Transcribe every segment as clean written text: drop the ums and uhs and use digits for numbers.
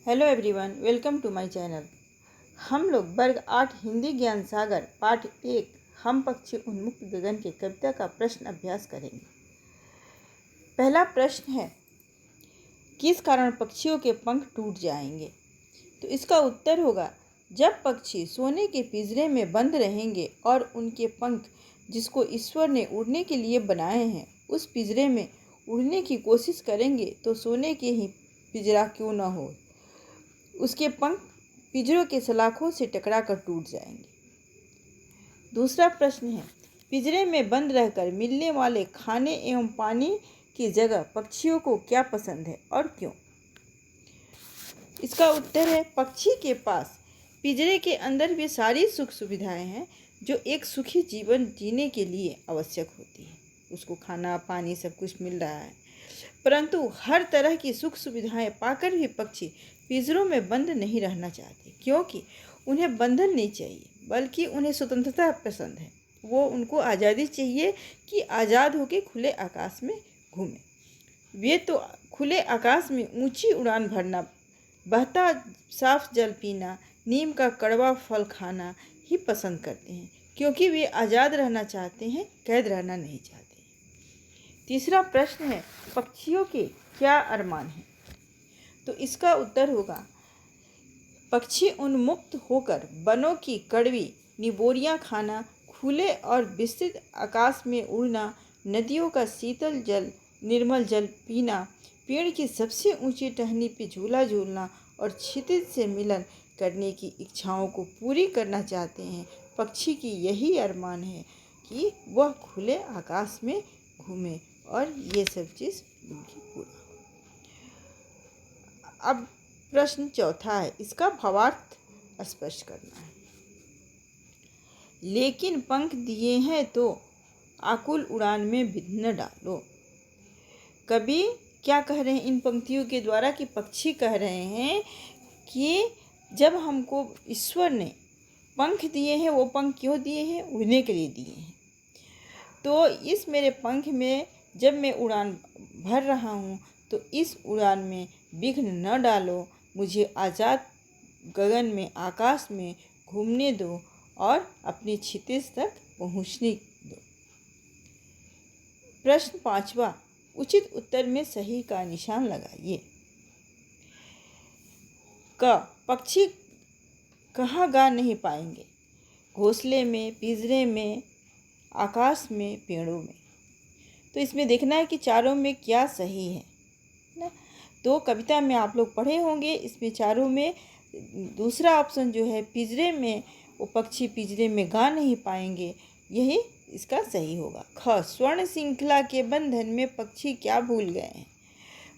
Hello everyone, welcome to my channel. हम लोग वर्ग 8 हिंदी ज्ञान सागर पाठ 1 हम पक्षी उन्मुक्त गगन के कविता का प्रश्न अभ्यास करेंगे। पहला प्रश्न है, किस कारण पक्षियों के पंख टूट जाएंगे? तो इसका उत्तर होगा, जब पक्षी सोने के पिंजरे में बंद रहेंगे और उनके पंख जिसको ईश्वर ने उड़ने के लिए बनाए हैं उस पिंजरे में उड़ने की कोशिश करेंगे तो सोने के ही पिंजरा क्यों न हो, उसके पंख पिंजरों के सलाखों से टकरा कर टूट जाएंगे। दूसरा प्रश्न है, पिंजरे में बंद रहकर मिलने वाले खाने एवं पानी की जगह पक्षियों को क्या पसंद है और क्यों? इसका उत्तर है, पक्षी के पास पिंजरे के अंदर भी सारी सुख सुविधाएं हैं जो एक सुखी जीवन जीने के लिए आवश्यक होती है। उसको खाना पानी सब कुछ मिल रहा है, परंतु हर तरह की सुख सुविधाएं पाकर भी पक्षी पिंजरों में बंद नहीं रहना चाहते, क्योंकि उन्हें बंधन नहीं चाहिए बल्कि उन्हें स्वतंत्रता पसंद है। वो उनको आज़ादी चाहिए कि आज़ाद होकर खुले आकाश में घूमें। वे तो खुले आकाश में ऊंची उड़ान भरना, बहता साफ जल पीना, नीम का कड़वा फल खाना ही पसंद करते हैं, क्योंकि वे आज़ाद रहना चाहते हैं, कैद रहना नहीं चाहते। तीसरा प्रश्न है, पक्षियों के क्या अरमान हैं? तो इसका उत्तर होगा, पक्षी उन्मुक्त होकर वनों की कड़वी निबोरियां खाना, खुले और विस्तृत आकाश में उड़ना, नदियों का शीतल जल निर्मल जल पीना, पेड़ की सबसे ऊंची टहनी पर झूला झूलना और क्षितिज से मिलन करने की इच्छाओं को पूरी करना चाहते हैं। पक्षी की यही अरमान है कि वह खुले आकाश में घूमे और ये सब चीज़ उनकी पूरा। अब प्रश्न चौथा है, इसका भावार्थ स्पष्ट करना है। लेकिन पंख दिए हैं तो आकुल उड़ान में विघ्न न डालो। कवि क्या कह रहे हैं इन पंक्तियों के द्वारा कि पक्षी कह रहे हैं कि जब हमको ईश्वर ने पंख दिए हैं, वो पंख क्यों दिए हैं? उड़ने के लिए दिए हैं। तो इस मेरे पंख में जब मैं उड़ान भर रहा हूँ तो इस उड़ान में विघ्न न डालो, मुझे आज़ाद गगन में आकाश में घूमने दो और अपनी क्षितिज तक पहुँचने दो। प्रश्न पांचवा, उचित उत्तर में सही का निशान लगाइए। क, पक्षी कहाँ गा नहीं पाएंगे? घोंसले में, पिंजरे में, आकाश में, पेड़ों में। तो इसमें देखना है कि चारों में क्या सही है ना। तो कविता में आप लोग पढ़े होंगे, इसमें चारों में दूसरा ऑप्शन जो है पिंजरे में, वो पक्षी पिंजरे में गा नहीं पाएंगे, यही इसका सही होगा। ख, स्वर्ण श्रृंखला के बंधन में पक्षी क्या भूल गए हैं?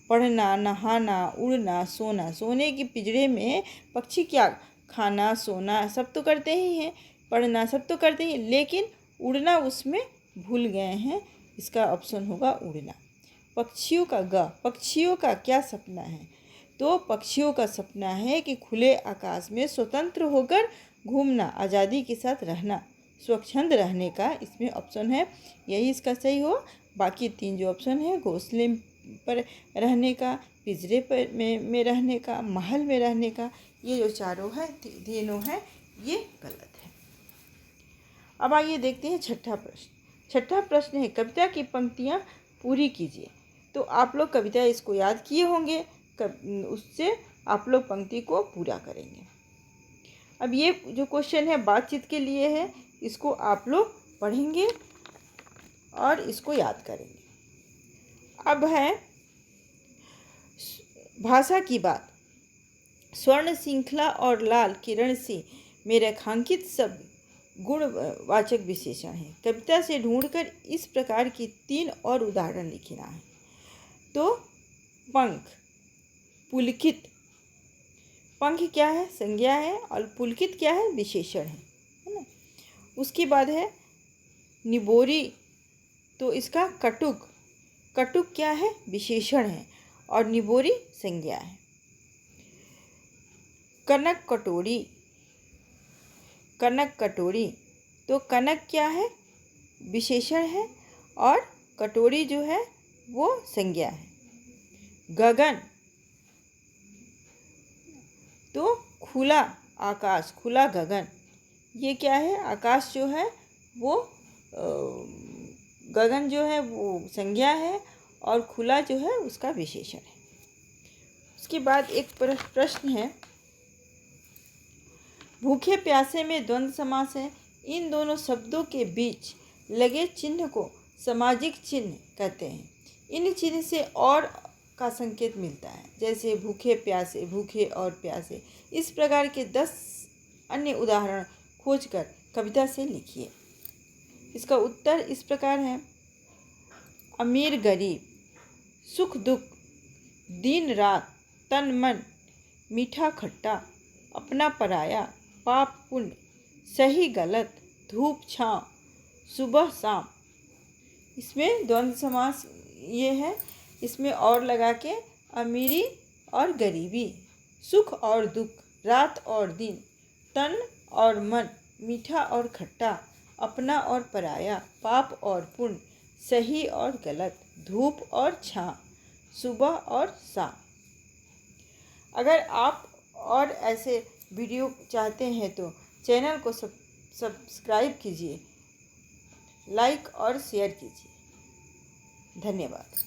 पढ़ना, नहाना, उड़ना, सोना। सोने के पिंजरे में पक्षी क्या खाना सोना सब तो करते ही हैं, पढ़ना सब तो करते ही, लेकिन उड़ना उसमें भूल गए हैं। इसका ऑप्शन होगा उड़ना। पक्षियों का ग, पक्षियों का क्या सपना है? तो पक्षियों का सपना है कि खुले आकाश में स्वतंत्र होकर घूमना, आज़ादी के साथ रहना, स्वच्छंद रहने का इसमें ऑप्शन है, यही इसका सही हो। बाकी तीन जो ऑप्शन है, घोंसले पर रहने का, पिंजरे पर में रहने का, महल में रहने का, ये जो चारों है तीनों हैं, ये गलत है। अब आइए देखते हैं छठा प्रश्न। छठा प्रश्न है, कविता की पंक्तियाँ पूरी कीजिए। तो आप लोग कविता इसको याद किए होंगे, उससे आप लोग पंक्ति को पूरा करेंगे। अब ये जो क्वेश्चन है बातचीत के लिए है, इसको आप लोग पढ़ेंगे और इसको याद करेंगे। अब है भाषा की बात। स्वर्ण श्रृंखला और लाल किरण से में रेखांकित शब्द गुणवाचक विशेषण है। कविता से ढूंढकर इस प्रकार की 3 और उदाहरण लिखना है। तो पंख, पुलकित, पंख क्या है? संज्ञा है, और पुलकित क्या है? विशेषण है ना। उसके बाद है निबोरी, तो इसका कटुक, कटुक क्या है? विशेषण है, और निबोरी संज्ञा है। कनक कटोरी, कनक कटोरी, तो कनक क्या है? विशेषण है, और कटोरी जो है वो संज्ञा है। गगन, तो खुला आकाश, खुला गगन, ये क्या है? आकाश जो है वो गगन जो है वो संज्ञा है और खुला जो है उसका विशेषण है। उसके बाद एक प्रश्न है, भूखे प्यासे में द्वंद्व समास है। इन दोनों शब्दों के बीच लगे चिन्ह को सामाजिक चिन्ह कहते हैं। इन चिन्ह से और का संकेत मिलता है, जैसे भूखे प्यासे, भूखे और प्यासे। इस प्रकार के 10 अन्य उदाहरण खोजकर कविता से लिखिए। इसका उत्तर इस प्रकार है, अमीर गरीब, सुख दुख, दिन रात, तन मन, मीठा खट्टा, अपना पराया, पाप पुण्य, सही गलत, धूप छाँव, सुबह शाम। इसमें द्वंद्व समास ये है, इसमें और लगा के अमीरी और गरीबी, सुख और दुख, रात और दिन, तन और मन, मीठा और खट्टा, अपना और पराया, पाप और पुण्य, सही और गलत, धूप और छाँव, सुबह और शाम। अगर आप और ऐसे वीडियो चाहते हैं तो चैनल को सब्सक्राइब कीजिए, लाइक और शेयर कीजिए। धन्यवाद।